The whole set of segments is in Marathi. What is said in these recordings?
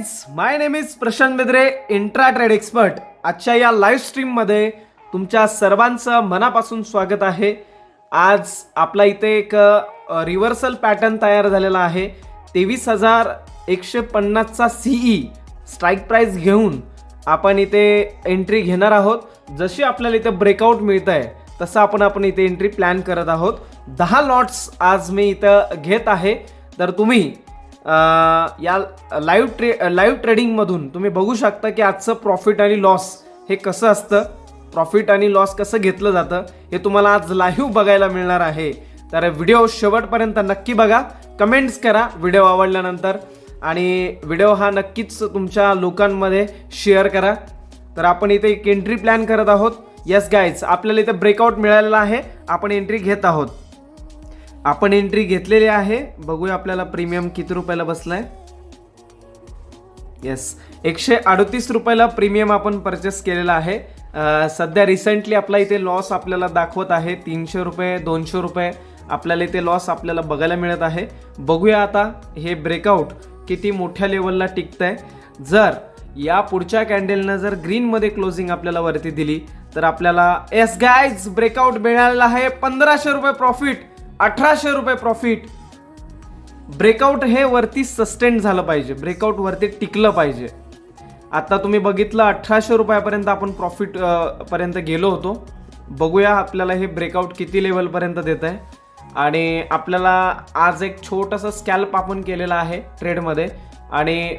Guys, my name is Prashant Bedre, intra trade expert. आजच्या या लाईव्ह स्ट्रीममध्ये तुमच्या सर्वांचं मनापासून स्वागत आहे. आज आपला इथे एक रिव्हर्सल पॅटर्न तयार झालेला आहे. 23,150चा सीई स्ट्राईक प्राइस घेऊन आपण इथे एंट्री घेणार आहोत. जशी आपल्याला इथे ब्रेकआउट मिळत आहे तसं आपण इथे एंट्री प्लॅन करत आहोत. 10 लॉट्स आज मी इथं घेत आहे. तर तुम्ही या लाईव्ह ट्रेडिंगमधून तुम्ही बघू शकता की आजचं प्रॉफिट आणि लॉस हे कसं असतं, प्रॉफिट आणि लॉस कसं घेतलं जातं हे तुम्हाला आज लाईव्ह बघायला मिळणार आहे. तर व्हिडिओ शेवटपर्यंत नक्की बघा, कमेंट्स करा व्हिडिओ आवडल्यानंतर आणि व्हिडिओ हा नक्कीच तुमच्या लोकांमध्ये शेअर करा. तर आपण इथे एक एंट्री प्लॅन करत आहोत. येस गाईज, आपल्याला इथे ब्रेकआउट मिळालेला आहे. आपण एंट्री घेत आहोत. आपण एंट्री घेतलेली आहे. बघूया आपल्याला प्रीमियम किती रुपयाला बसलाय. येस, 138 रुपयाला प्रीमियम आपण परचेस केलेला आहे. सध्या रिसेंटली आपला इथे लॉस आपल्याला दाखवत आहे 300 रुपये 200 रुपये आपल्याला इथे लॉस आपल्याला बघायला मिळत आहे. बघूया आता हे ब्रेकआउट किती मोठ्या लेवलला टिकतंय. जर या पुढच्या कॅन्डलनं जर ग्रीनमध्ये क्लोजिंग आपल्याला वरती दिली तर आपल्याला येस गाईज ब्रेकआउट मिळालेला आहे. 1500 रुपये प्रॉफिट, 1800 रुपये प्रॉफिट. ब्रेकआउट हे वरती सस्टेन झालं पाहिजे, ब्रेकआउट वरती टिकलं पाहिजे. आता तुम्ही बघितलं 1800 रुपयापर्यंत आपण प्रॉफिट पर्यंत गेलो होतो. बघूया आपल्याला हे ब्रेकआउट किती लेवलपर्यंत देत आहे. आणि आपल्याला आज एक छोटंसं स्कॅल्प आपण केलेला आहे ट्रेडमध्ये. आणि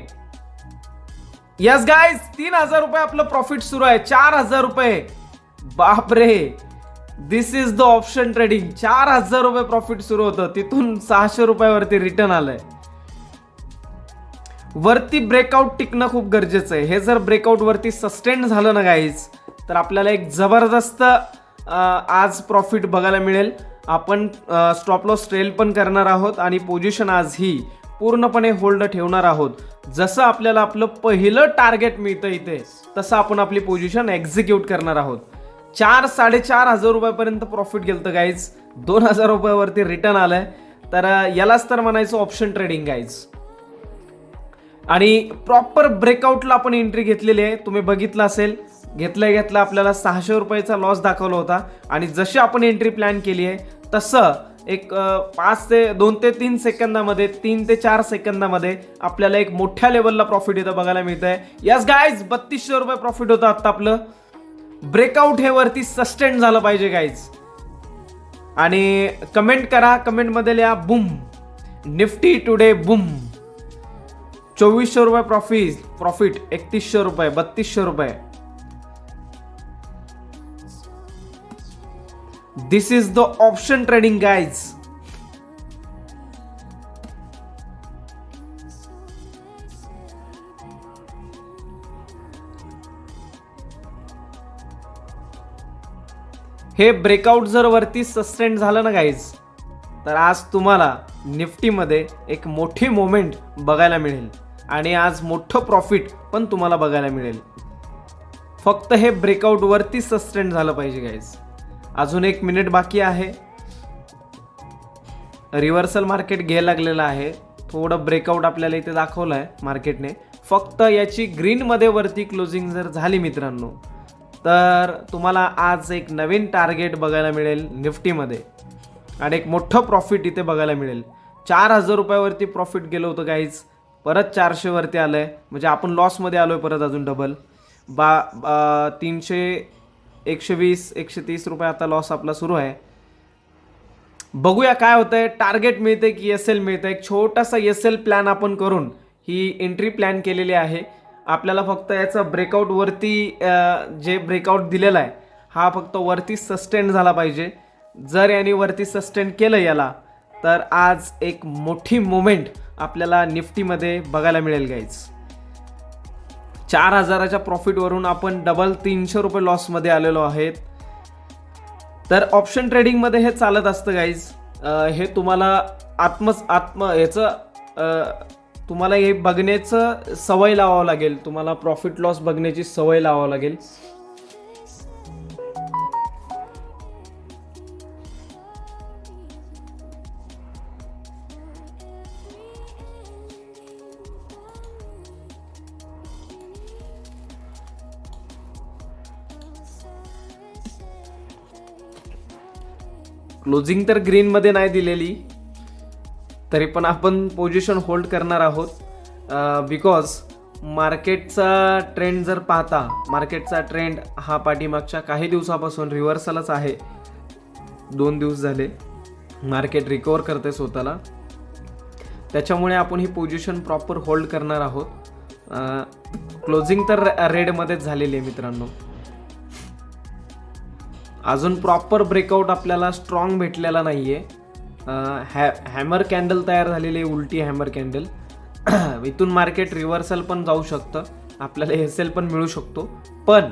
यस गाईज, 3000 रुपये आपलं प्रॉफिट सुरू आहे. 4000 रुपये, बापरे, दिस इज द ऑप्शन ट्रेडिंग. 4000 रुपये प्रॉफिट सुरू होतं, तिथून 600 रुपयावरती रिटर्न आलंय. वरती ब्रेकआउट टिकणं खूप गरजेचं आहे. हे जर ब्रेकआउट वरती सस्टेन झालं ना गाईज तर आपल्याला एक जबरदस्त आज प्रॉफिट बघायला मिळेल. आपण स्टॉप लॉस ट्रेल पण करणार आहोत आणि पोझिशन आज ही पूर्णपणे होल्ड ठेवणार आहोत. जसं आपल्याला आपलं पहिलं टार्गेट मिळतं इथे तसं आपण आपली पोझिशन एक्झिक्यूट करणार आहोत. 4,500 रुपयापर्यंत प्रॉफिट गेलं गाईज. 2000 रुपयावरती रिटर्न आलंय. तर यालाच तर म्हणायचं ऑप्शन ट्रेडिंग गाईज. आणि प्रॉपर ब्रेकआउटला आपण एंट्री घेतलेली आहे. तुम्ही बघितलं असेल, घेतलं आपल्याला 600 रुपयाचा लॉस दाखवला होता. आणि जशी आपण एंट्री प्लॅन केली आहे तसं एक 2 ते 3 सेकंदामध्ये, 3 ते 4 सेकंदामध्ये आपल्याला एक मोठ्या लेवलला प्रॉफिट इथं बघायला मिळत आहे. यस गाईज, 3200 रुपये प्रॉफिट होतं आता आपलं. ब्रेकआउट हे वरती सस्टेन झालं पाहिजे गाईज. आणि कमेंट करा, कमेंटमध्ये लिहा बुम, निफ्टी टुडे बुम. 2400 रुपये प्रॉफिट, 3100 रुपये, 3200 रुपये. This is the option trading guys. हे ब्रेकआउट जर वरती सस्टेन झालं ना गाईज तर आज तुम्हाला निफ्टीमध्ये एक मोठी मोमेंट बघायला मिळेल आणि आज मोठं प्रॉफिट पण तुम्हाला बघायला मिळेल. फक्त हे ब्रेकआउट वरती सस्टेन झालं पाहिजे गाईज. अजून 1 मिनिट बाकी आहे. रिव्हर्सल मार्केट घ्यायला लागलेलं आहे. थोडं ब्रेकआउट आपल्याला इथे दाखवलं आहे मार्केटने. फक्त याची ग्रीनमध्ये वरती क्लोजिंग जर झाली मित्रांनो तर तुम्हाला आज एक नवीन टार्गेट बघायला मिळेल निफ्टीमध्ये आणि एक मोठं प्रॉफिट इथे बघायला मिळेल. 4000 रुपयावरती प्रॉफिट गेलं होतं गाईज, परत 400 वरती आलंय. म्हणजे आपण लॉसमध्ये आलोय परत अजून डबल. 300, 120, 130 रुपये आता लॉस आपला सुरू आहे. बघूया काय होतंय. टार्गेट मिळते की एसएल मिळतं. एक छोटासा एसएल प्लॅन आपण करून ही एंट्री प्लॅन केलेली आहे. आपल्याला फक्त याचा ब्रेकआउट वरती जे ब्रेकआउट दिलेला आहे हा फक्त वरती सस्टेन झाला पाहिजे. जर याने वरती सस्टेन केलं याला तर आज एक मोठी मोमेंट आपल्याला निफ्टीमध्ये बघायला मिळेल गाईज. 4000च्या प्रॉफिटवरून आपण डबल 300 रुपये लॉसमध्ये आलेलो आहेत. तर ऑप्शन ट्रेडिंगमध्ये हे चालत असतं गाईज. हे तुम्हाला तुम्हाला हे बघण्याचं सवय लावावं लागेल. तुम्हाला प्रॉफिट लॉस बघण्याची सवय लावावं लागेल. क्लोजिंग तर ग्रीनमध्ये नाही दिलेली, तरी पण आपण पोझिशन होल्ड करणार आहोत बिकॉज मार्केटचा ट्रेंड जर पाहता, मार्केटचा ट्रेंड हा पाठीमागच्या काही दिवसापासून रिव्हर्सलच आहे. 2 दिवस झाले मार्केट रिकवर करते स्वतःला, त्याच्यामुळे आपण ही पोझिशन प्रॉपर होल्ड करणार आहोत. क्लोजिंग तर रेडमध्येच झालेली आहे मित्रांनो. अजून प्रॉपर ब्रेकआउट आपल्याला स्ट्रॉंग भेटलेला नाहीये. हॅमर कॅन्डल तयार झालेली आहे, उलटी हॅमर कॅन्डल. इथून मार्केट रिव्हर्सल पण जाऊ शकतं, आपल्याला एसएल पण मिळू शकतो. पण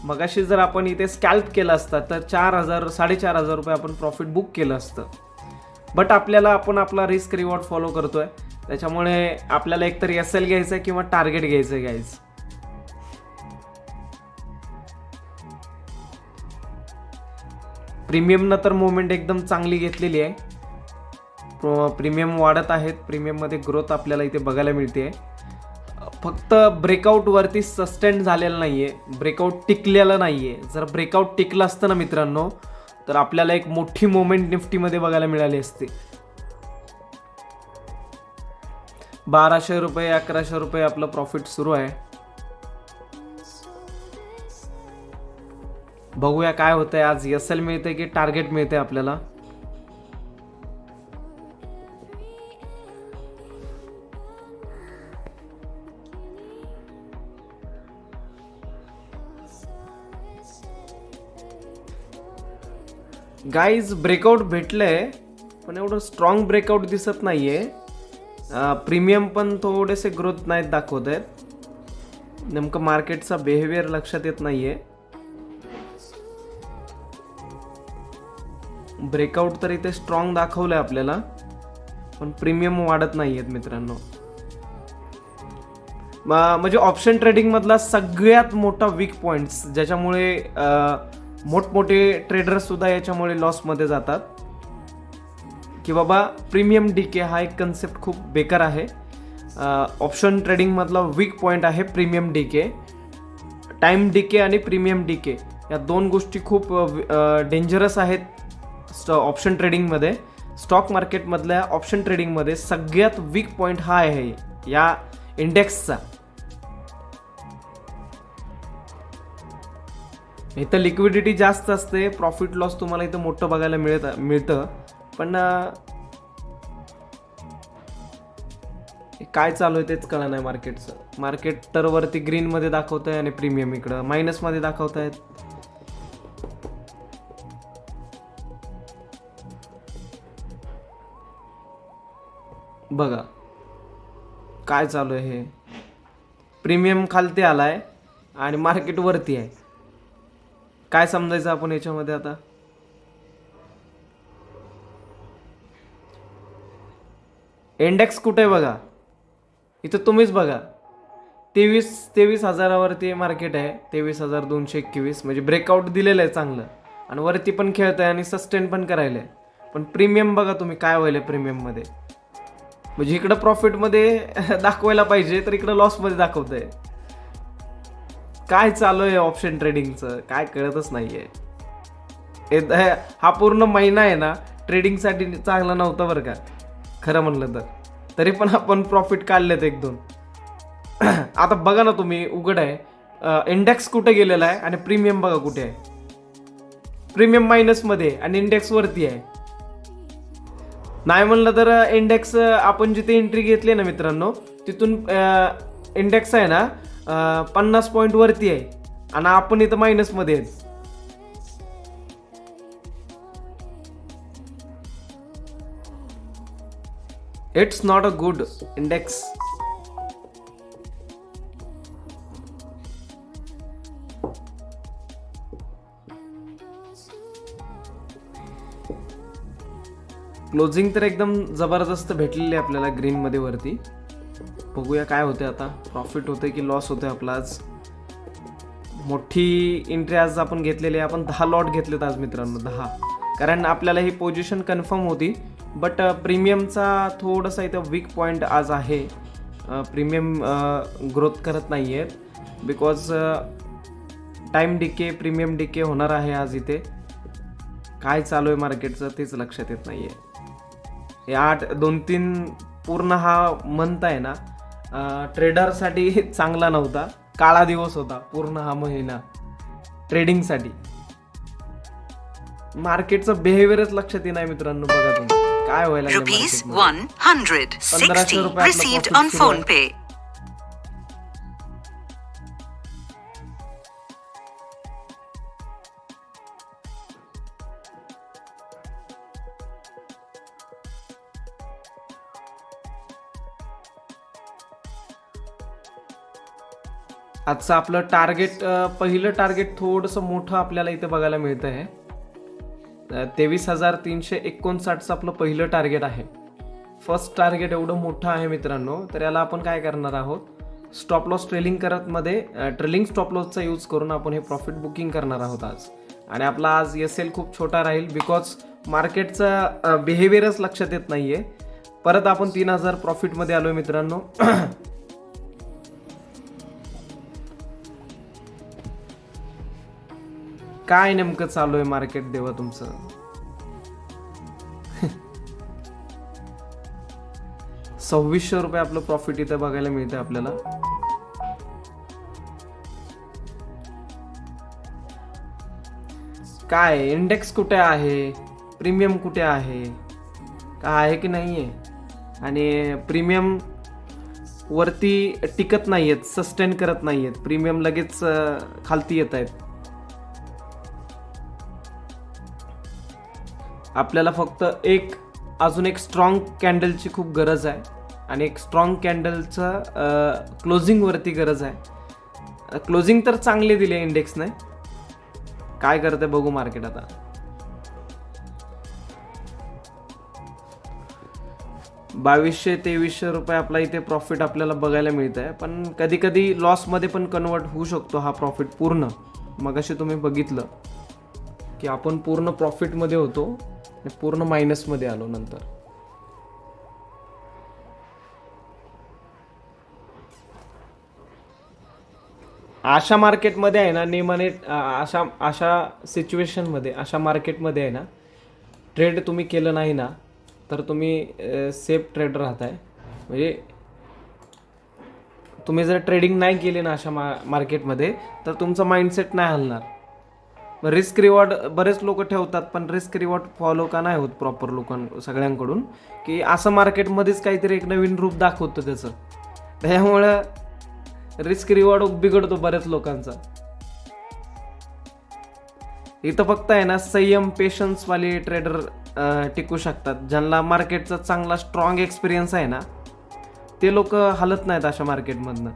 मगाशी जर आपण इथे स्कॅल्प केलं असतं तर 4,000-4,500 रुपये आपण प्रॉफिट बुक केलं असतं. बट आपण आपला रिस्क रिवॉर्ड फॉलो करतोय, त्याच्यामुळे आपल्याला एकतर एसएल घ्यायचं आहे किंवा टार्गेट घ्यायचं आहे गाईज. प्रीमियमनं तर मुवमेंट एकदम चांगली घेतलेली आहे. प्रीमियम वाढत आहेत, प्रीमियममध्ये ग्रोथ आपल्याला इथे बघायला मिळते. फक्त ब्रेकआउटवरती सस्टेन झालेलं नाहीये, ब्रेकआउट टिकलेलं नाहीये. जर ब्रेकआउट टिकलं असतं ना मित्रांनो, तर आपल्याला एक मोठी मुवमेंट निफ्टीमध्ये बघायला मिळाली असते. 1,200 रुपये 1,100 रुपये आपलं प्रॉफिट सुरू आहे. बघूया काय होतंय आज. एसएल मिळते की टार्गेट मिळते आपल्याला. गाईज ब्रेकआउट भेटलंय, पण एवढं स्ट्रॉंग ब्रेकआउट दिसत नाहीये. प्रीमियम पण थोडेसे ग्रोथ नाहीत दाखवत आहेत. नेमकं मार्केटचा बिहेवियर लक्षात येत नाहीये. ब्रेकआउट तर इथे स्ट्रॉंग दाखवलंय आपल्याला, पण प्रीमियम वाढत नाहीयेत मित्रांनो. म्हणजे ऑप्शन ट्रेडिंग मधला सगळ्यात मोठा वीक पॉइंट्स, ज्याच्यामुळे मोठमोठे ट्रेडर्स सुद्धा याच्यामुळे लॉसमध्ये जातात, की बाबा प्रीमियम डीके हा एक कन्सेप्ट खूप बेकार आहे. ऑप्शन ट्रेडिंग मधला वीक पॉइंट आहे प्रीमियम डीके. टाइम डीके आणि प्रीमियम डीके या दोन गोष्टी खूप डेंजरस आहेत ऑप्शन ट्रेडिंगमध्ये. स्टॉक मार्केटमधल्या ऑप्शन ट्रेडिंगमध्ये सगळ्यात वीक पॉइंट हा आहे या इंडेक्सचा. इथं लिक्विडिटी जास्त असते, प्रॉफिट लॉस तुम्हाला इथं मोठं बघायला मिळतं. पण काय चालू आहे तेच कळलं नाही मार्केटचं. मार्केट तर वरती ग्रीनमध्ये दाखवत आहे आणि प्रीमियम इकडं मायनसमध्ये दाखवत आहेत. बघा काय चालू आहे. हे प्रीमियम खालती आलाय आणि मार्केट वरती आहे. काय समजायचं आपण याच्यामध्ये आता. इंडेक्स कुठे आहे बघा, इथं तुम्हीच बघा. 23 हजारावरती मार्केट आहे. 23,221 म्हणजे ब्रेकआउट दिलेलं आहे चांगलं, आणि वरती पण खेळत आहे आणि सस्टेन पण करायला आहे. पण प्रीमियम बघा तुम्ही काय व्हायला प्रीमियममध्ये. म्हणजे इकडं प्रॉफिटमध्ये दाखवायला पाहिजे तर इकडं लॉसमध्ये दाखवत आहे. काय चालू आहे ऑप्शन ट्रेडिंगचं काय कळतच नाहीये. हा पूर्ण महिना आहे ना ट्रेडिंगसाठी चांगला नव्हता बरं का खरं म्हणलं तर. तरी पण आपण प्रॉफिट काढलेत 1-2. आता बघा ना तुम्ही, उघड आहे. इंडेक्स कुठे गेलेला आहे आणि प्रीमियम बघा कुठे आहे. प्रीमियम मायनसमध्ये आणि इंडेक्स वरती आहे. नाही म्हणलं तर इंडेक्स आपण जिथे एंट्री घेतली ना मित्रांनो, तिथून इंडेक्स आहे ना 50 पॉईंट वरती आहे आणि आपण इथं मायनसमध्ये आहेत. It's not a good index. Closing तर एकदम जबरदस्त भेटलेली आहे आपल्याला ग्रीनमध्ये वरती. बघूया काय होते आता, प्रॉफिट होते की लॉस होते आपला आज. मोठी एंट्री आज आपण घेतलेली आहे. आपण 10 लॉट घेतलेत आज मित्रांनो, 10. कारण आपल्याला ही पोझिशन कन्फर्म होती. बट प्रीमियमचा थोडासा इथं वीक पॉईंट आज आहे. प्रीमियम ग्रोथ करत नाही आहेत because time decay premium decay होणार आहे आज इथे. काय चालू आहे मार्केटचं तेच लक्षात येत नाहीये. हे 2-3 पूर्ण हा मंथ आहे ना, ट्रेडरसाठी चांगला नव्हता, काळा दिवस होता पूर्ण हा महिना ट्रेडिंगसाठी. मार्केटचं बिहेवियरच लक्षात येत नाही मित्रांनो. बघा तुम्ही काय व्हायला लागलं मार्केटमध्ये. 1500 रुपये received on phone pay. आजचं आपलं टार्गेट, पहिलं टार्गेट थोडंसं मोठं आपल्याला इथे बघायला मिळतं आहे. 23,359चं आपलं पहिलं टार्गेट आहे. फर्स्ट टार्गेट एवढं मोठं आहे मित्रांनो. तर याला आपण काय करणार आहोत, स्टॉप लॉस ट्रेलिंग करत मध्ये ट्रेलिंग स्टॉप लॉसचा यूज करून आपण हे प्रॉफिट बुकिंग करणार आहोत आज. आणि आपला आज SL खूप छोटा राहील बिकॉज मार्केटचा बिहेवियरच लक्षात येत नाहीये. परत आपण 3,000 प्रॉफिटमध्ये आलोय मित्रांनो. काय नेमकं चालू आहे मार्केट देवा तुमचं. 2600 रुपये आपलं प्रॉफिट इथं बघायला मिळतं आपल्याला. काय इंडेक्स कुठे आहे, प्रीमियम कुठे आहे, काय आहे की नाहीये. आणि प्रीमियम वरती टिकत नाहीयेत, सस्टेन करत नाहीयेत. प्रीमियम लगेच खालती येत आहेत. आपल्याला फक्त अजून एक स्ट्रॉंग कॅन्डलची खूप गरज आहे. आणि एक स्ट्रॉंग कॅन्डलचं क्लोजिंगवरती गरज आहे. क्लोजिंग तर चांगले दिले इंडेक्सने. काय करते बघू मार्केट आता. ₹2200-2300 रुपये आपला इथे प्रॉफिट आपल्याला बघायला मिळत आहे. पण कधी कधी लॉसमध्ये पण कन्वर्ट होऊ शकतो हा प्रॉफिट पूर्ण. मगाशी तुम्ही बघितलं की आपण पूर्ण प्रॉफिटमध्ये होतो, पूर्ण मायनसमध्ये आलो नंतर. अशा मार्केटमध्ये आहे ना नेमाने, अशा सिच्युएशनमध्ये, अशा मार्केटमध्ये आहे ना, ट्रेड तुम्ही केलं नाही ना तर तुम्ही सेफ ट्रेडर राहताय. म्हणजे तुम्ही जर ट्रेडिंग नाही केली ना अशा मार्केटमध्ये तर तुमचा माइंडसेट नाही हलणार. रिस्क रिवॉर्ड बरेच लोक ठेवतात, पण रिस्क रिवॉर्ड फॉलो का नाही होत प्रॉपर सगळ्यांकडून, की असं मार्केटमध्येच काहीतरी एक नवीन रूप दाखवतं त्याचं. त्यामुळं रिस्क रिवॉर्ड बिघडतो बऱ्याच लोकांचा. इथं फक्त आहे ना संयम, पेशन्स वाले ट्रेडर टिकू शकतात. ज्यांना मार्केटचा चांगला स्ट्रॉंग एक्सपिरियन्स आहे ना ते लोक हलत नाहीत अशा मार्केटमधनं.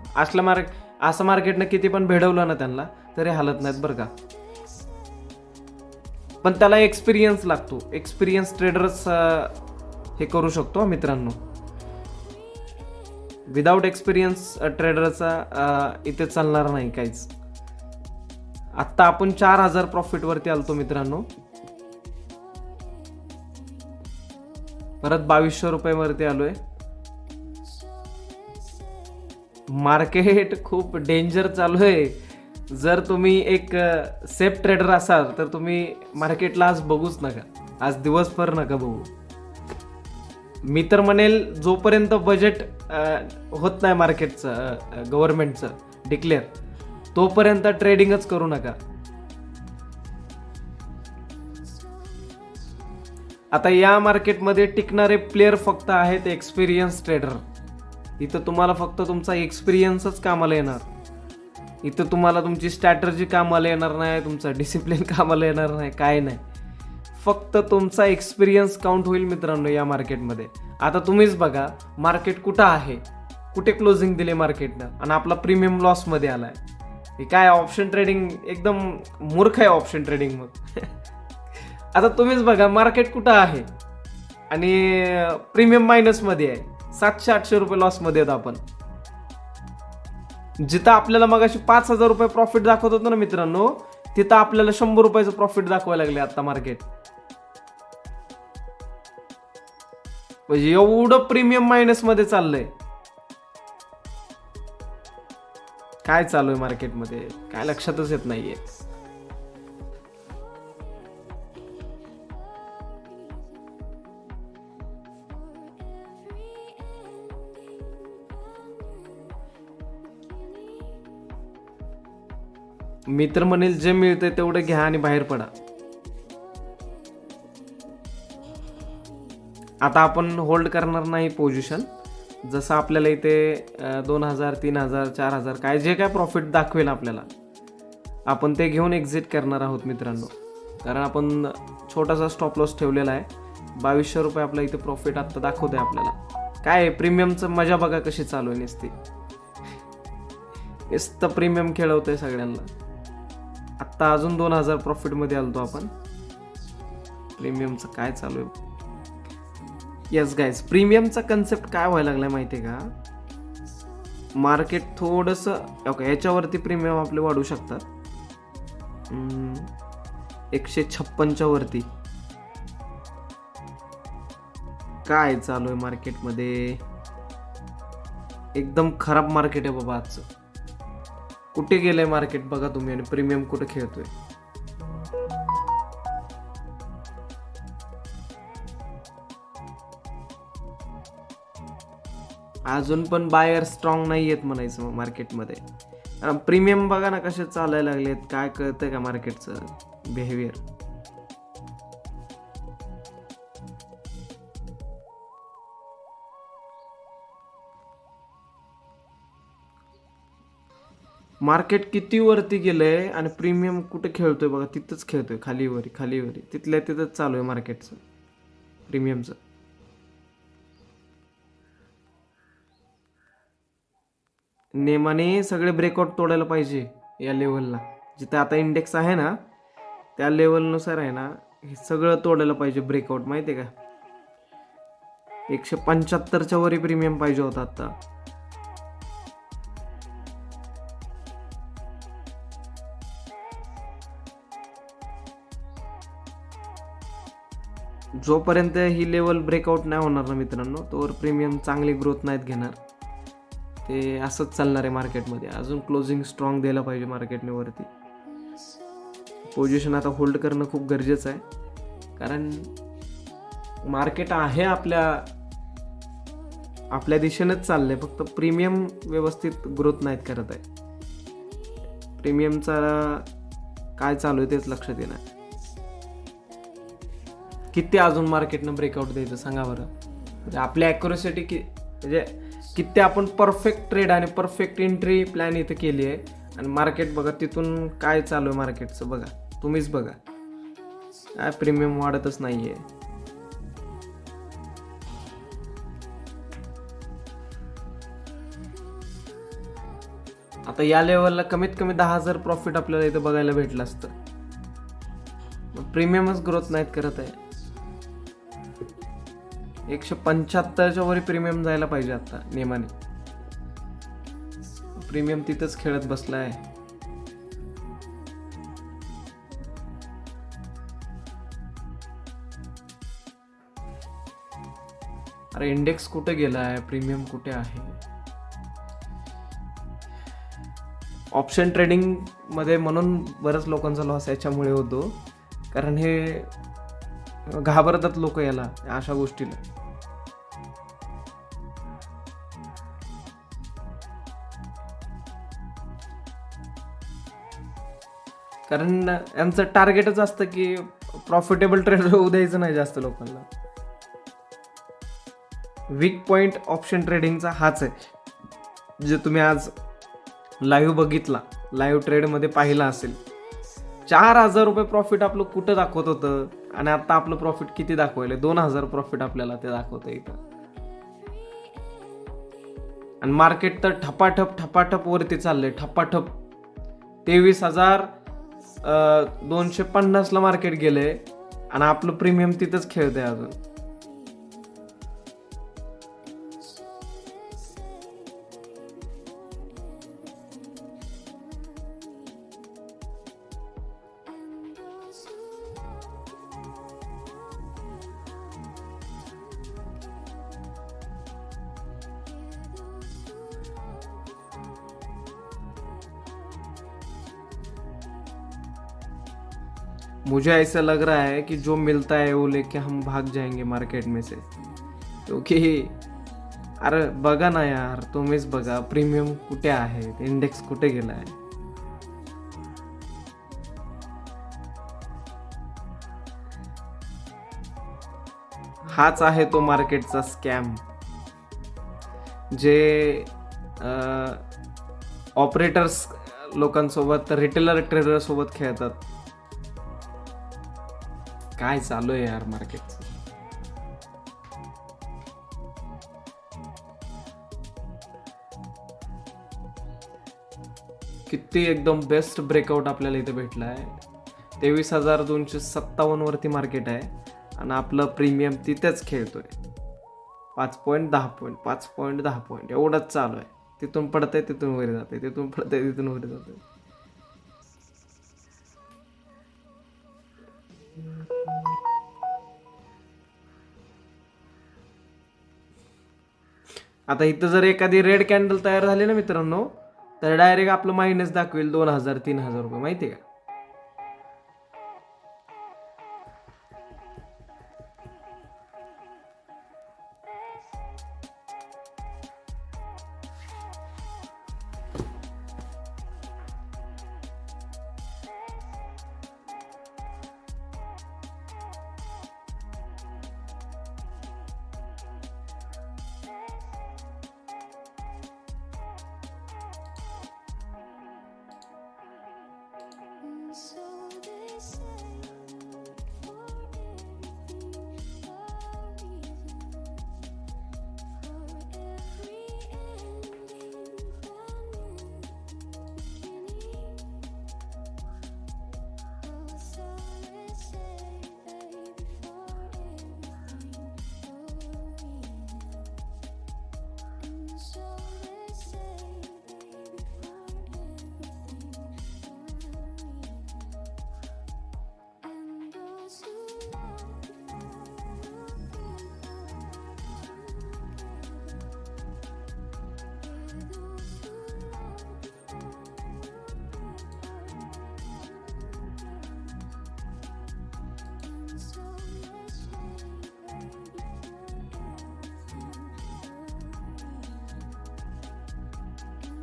असं मार्केटनं किती पण भेडवलं ना त्यांना तरी हलत नाहीत बरं का. पण त्याला एक्सपिरियन्स लागतो. एक्सपिरियन्स ट्रेडर्स हे करू शकतो मित्रांनो. विदाउट एक्सपिरियन्स ट्रेडरचा इथे चालणार नाही काहीच. आत्ता आपण 4,000 प्रॉफिटवरती आलतो मित्रांनो. परत 2200 रुपयावरती आलोय. मार्केट खूप डेंजर चालू आहे. जर तुम्ही एक सेफ ट्रेडर असाल तर तुम्ही मार्केटला आज बघूच नका. आज दिवसभर नका बघू. मी तर म्हणेल जोपर्यंत बजेट होत नाही मार्केटचं, गव्हर्नमेंटचं डिक्लेअर, तोपर्यंत ट्रेडिंगच करू नका. आता या मार्केटमध्ये टिकणारे प्लेयर फक्त आहेत एक्सपिरियन्स ट्रेडर. इथं तुम्हाला फक्त तुमचा एक्सपिरियन्सच कामाला येणार. इथं तुम्हाला तुमची स्ट्रॅटर्जी कामाला येणार नाही, तुमचा डिसिप्लिन कामाला येणार नाही, काय नाही. फक्त तुमचा एक्सपिरियन्स काउंट होईल मित्रांनो या मार्केटमध्ये. आता तुम्हीच बघा मार्केट कुठं आहे, कुठे क्लोजिंग दिले मार्केटनं, आणि आपला प्रीमियम लॉसमध्ये आलाय. हे काय ऑप्शन ट्रेडिंग, एकदम मूर्ख आहे ऑप्शन ट्रेडिंग. मग आता तुम्हीच बघा मार्केट कुठं आहे आणि प्रीमियम मायनसमध्ये आहे. 700-800 रुपये लॉसमध्ये आहेत आपण. जिथं आपल्याला मगाशी 5,000 रुपये प्रॉफिट दाखवत होतं ना मित्रांनो, तिथं आपल्याला 100 रुपयाचं प्रॉफिट दाखवायला लागले आता मार्केट. म्हणजे एवढं प्रीमियम मायनस मध्ये चाललंय. काय चालू आहे मार्केटमध्ये काय लक्षातच येत नाहीये. मी तर म्हणेल जे मिळतंय तेवढं घ्या आणि बाहेर पडा. आता आपण होल्ड करणार नाही पोझिशन. जसं आपल्याला इथे 2,000 3,000 4,000 काय जे काय प्रॉफिट दाखवेल आपल्याला, आपण ते घेऊन एक्झिट करणार आहोत मित्रांनो. कारण आपण छोटासा स्टॉप लॉस ठेवलेला आहे. 2,200 रुपये आपला इथे प्रॉफिट आत्ता दाखवत आहे आपल्याला. काय प्रीमियमचं मजा बघा कशी चालू आहे नुसती. नुसतं प्रीमियम खेळवतंय सगळ्यांना. आत्ता अजून 2,000 प्रॉफिटमध्ये आलतो आपण. प्रीमियमचं काय चालू आहे. येस गाईज, प्रीमियमचा कन्सेप्ट काय व्हायला लागलाय माहिती आहे का. मार्केट थोडंसं ओके याच्यावरती प्रीमियम आपले वाढू शकतात. 156च्या वरती काय चालू आहे मार्केटमध्ये. एकदम खराब मार्केट आहे बाबा आजचं. कुठे गेलंय मार्केट बघा तुम्ही, आणि प्रीमियम कुठे खेळतोय. अजून पण बायर स्ट्रॉंग नाही आहेत म्हणायचं मग मार्केटमध्ये. प्रीमियम बघा ना कसे चालायला लागलेत. काय कळतंय का मार्केटचं बिहेवियर. मार्केट किती वरती गेलंय आणि प्रीमियम कुठे खेळतोय बघा. तिथंच खेळतोय, खालीवरी खालीवरी, तिथल्या तिथंच चालू आहे मार्केटचं प्रीमियमचं. नेमाने सगळे ब्रेकआउट तोडायला पाहिजे या लेवलला. जिथे आता इंडेक्स आहे ना त्या लेवलनुसार आहे ना हे सगळं तोडायला पाहिजे ब्रेकआउट. माहिती आहे का, 175च्या वरी प्रीमियम पाहिजे होता आता. जोपर्यंत ही लेवल ब्रेकआउट नाही होणार ना मित्रांनो, तोवर प्रीमियम चांगली ग्रोथ नाहीत घेणार. ते असंच चालणार आहे मार्केटमध्ये. अजून क्लोजिंग स्ट्रॉंग द्यायला पाहिजे मार्केटने वरती. पोझिशन आता होल्ड करणं खूप गरजेचं आहे. कारण मार्केट आहे आपल्या दिशेनेच चाललंय, फक्त प्रीमियम व्यवस्थित ग्रोथ नाहीत करत आहे. प्रीमियमचा काय चालू आहे तेच लक्षात येणार. किती अजून मार्केटनं ब्रेकआउट द्यायचं सांगा बरं. म्हणजे आपली ॲक्युरेसिटी म्हणजे किती आपण परफेक्ट ट्रेड आणि परफेक्ट एंट्री प्लॅन इथं केली आहे. आणि मार्केट बघा तिथून काय चालू आहे मार्केटचं बघा, तुम्हीच बघा. काय प्रीमियम वाढतच नाहीये. आता या लेवलला कमीत कमी 10,000 प्रॉफिट आपल्याला इथं बघायला भेटलं असतं. प्रीमियमच ग्रोथ नाहीत करत आहे. 175च्या वरी प्रीमियम जायला पाहिजे आता नेमाने. प्रीमियम तिथंच खेळत बसलाय. अरे इंडेक्स कुठे गेलाय, प्रीमियम कुठे आहे. ऑप्शन ट्रेडिंग मध्ये म्हणून बऱ्याच लोकांचा लॉस याच्यामुळे होतो. कारण हे घाबरतात लोक याला, अशा गोष्टीला. कारण यांचं टार्गेटच असतं की प्रॉफिटेबल ट्रेड होऊ द्यायचं नाही जास्त लोकांना. वीक पॉइंट ऑप्शन ट्रेडिंगचा हाच आहे. जे तुम्ही आज लाईव्ह बघितला, लाईव्ह ट्रेडमध्ये पाहिला असेल. 4,000 रुपये प्रॉफिट आपलं कुठं दाखवत होतं आणि आता आपलं प्रॉफिट किती दाखवलंय. 2,000 प्रॉफिट आपल्याला ते दाखवतंय इथं. आणि मार्केट तर ठपाठप वरती चाललंय. ठपाठप 23,250 ला मार्केट गेलंय आणि आपलं प्रीमियम तिथंच खेळतंय अजून. मुझे ऐसा लग रहा है कि जो मिलता है वो लेके हम भाग जाएंगे मार्केट में से. क्योंकि अरे बघा ना यार, तुम्हीच बघा प्रीमियम कुठे आहे, इंडेक्स कुठे गेला आहे. हाच आहे तो मार्केटचा स्कॅम, जे ऑपरेटर्स लोकांसोबत, रिटेलर ट्रेडर सोबत खेळतात. काय चालू आहे यार मार्केट. किती एकदम बेस्ट ब्रेकआउट आपल्याला इथे भेटला आहे. 23,257 वरती मार्केट आहे आणि आपलं प्रीमियम तिथेच खेळतोय. 5 पॉईंट 10 पॉईंट 5 पॉईंट 10 पॉईंट एवढंच चालू आहे. तिथून पडतंय, तिथून वर जाते, तिथून पडतंय, तिथून वर जाते. आता इथं जर एखादी रेड कॅन्डल तयार झाली ना मित्रांनो, तर डायरेक्ट आपलं मायनस दाखवेल 2,000-3,000 रुपये, माहिती आहे का.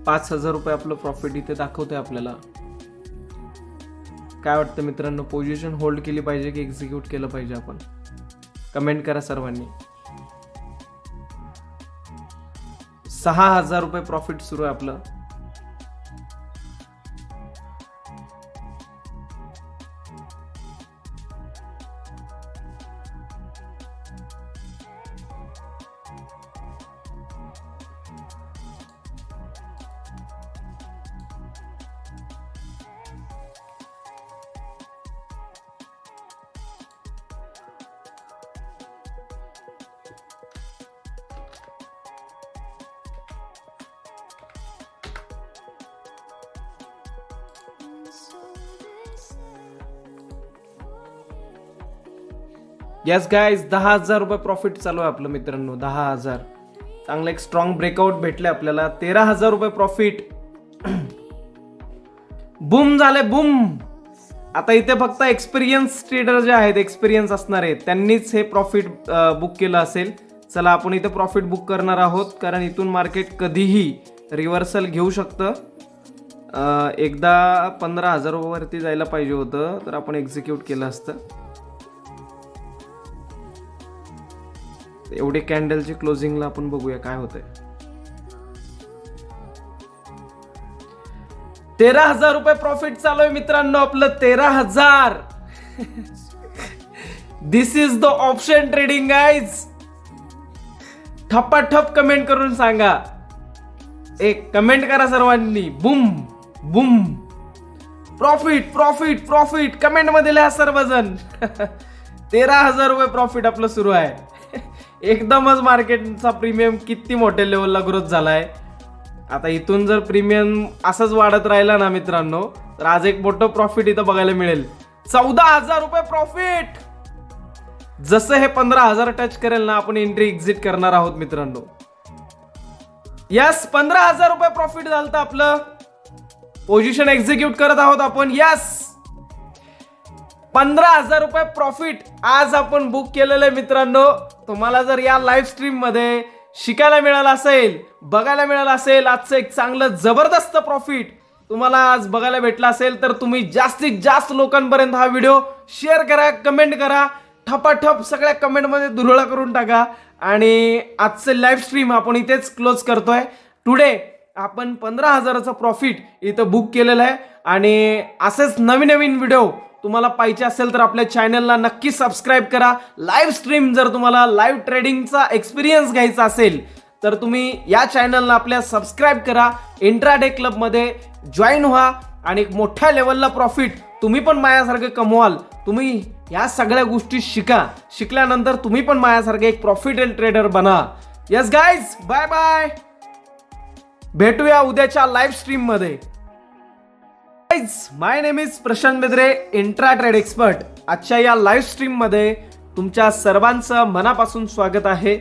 5,000 रुपये आपलं प्रॉफिट इथे दाखवतंय आपल्याला. काय वाटतं मित्रांनो, पोझिशन होल्ड केली पाहिजे की एक्झिक्यूट केलं पाहिजे आपण? कमेंट करा सर्वांनी. 6,000 रुपये प्रॉफिट सुरू आहे आपलं. येस गाईज, 10,000 रुपये प्रॉफिट चालू आहे आपलं मित्रांनो. 10,000 चांगलं एक स्ट्रॉंग ब्रेकआउट भेटले आपल्याला. 13,000 रुपये प्रॉफिट. बूम झाले, बूम. आता इथे फक्त एक्सपिरियन्स ट्रेडर जे आहेत, एक्सपिरियन्स असणारे, त्यांनीच हे प्रॉफिट बुक केलं असेल. चला आपण इथे प्रॉफिट बुक करणार आहोत, कारण इथून मार्केट कधीही रिव्हर्सल घेऊ शकतं. एकदा 15,000 रुपयावरती जायला पाहिजे होतं, तर आपण एक्झिक्यूट केलं असतं. एवढे कॅन्डलची क्लोजिंगला आपण बघूया काय होतंय. 13,000 रुपये प्रॉफिट चालू आहे मित्रांनो आपलं. 13,000. This is the option trading guys. ठप्पाठप कमेंट करून सांगा. एक कमेंट करा सर्वांनी. Bum Bum. Profit profit profit comment मध्ये लिहा सर्वजण. 13,000 रुपये प्रॉफिट आपलं सुरू आहे. एकदमच मार्केटचा प्रीमियम किती मोठ्या लेवलला ग्रोथ झालाय. आता इथून जर प्रीमियम असंच वाढत राहिला ना मित्रांनो, तर आज एक मोठं प्रॉफिट इथं बघायला मिळेल. 14,000 रुपये प्रॉफिट. जसं हे 15,000 टच करेल ना, आपण एंट्री एक्झिट करणार आहोत मित्रांनो. यस, 15,000 रुपये प्रॉफिट झालं आपलं. पोझिशन एक्झिक्यूट करत आहोत आपण. यस, 15,000 रुपये प्रॉफिट आज आपण बुक केलेलं आहे मित्रांनो. तुम्हाला जर या लाईव्ह स्ट्रीम मध्ये शिकायला मिळालं असेल, बघायला मिळालं असेल, आजचं एक चांगलं जबरदस्त प्रॉफिट तुम्हाला आज बघायला भेटला असेल, तर तुम्ही जास्तीत जास्त लोकांपर्यंत हा व्हिडिओ शेअर करा, कमेंट करा, ठपाठप सगळ्या कमेंटमध्ये धुरळा करून टाका. आणि आजचे लाईव्ह स्ट्रीम आपण इथेच क्लोज करतोय. टुडे आपण 15,000चं प्रॉफिट इथं बुक केलेलं आहे. आणि असेच नवीन नवीन व्हिडिओ तुम्हाला पाहिजे असेल तर आपल्या चॅनलला नक्की सबस्क्राईब करा. लाईव्ह स्ट्रीम जर तुम्हाला लाईव्ह ट्रेडिंगचा एक्सपिरियन्स घ्यायचा असेल तर तुम्ही या चॅनलला आपल्या सबस्क्राईब करा. इंट्राडे क्लबमध्ये जॉईन व्हा आणि एक मोठ्या लेवलला प्रॉफिट तुम्ही पण माझ्यासारखं कमवाल. तुम्ही या सगळ्या गोष्टी शिकल्यानंतर तुम्ही पण माझ्यासारखे एक प्रॉफिटेबल ट्रेडर बना. Yes guys, bye bye. भेटूया उद्याच्या लाईव्ह स्ट्रीम मध्ये. My name is Prashant Bedre, intra trade expert. आजच्या या लाईव्ह स्ट्रीम मध्ये तुमच्या सर्वांचं मनापासून स्वागत आहे.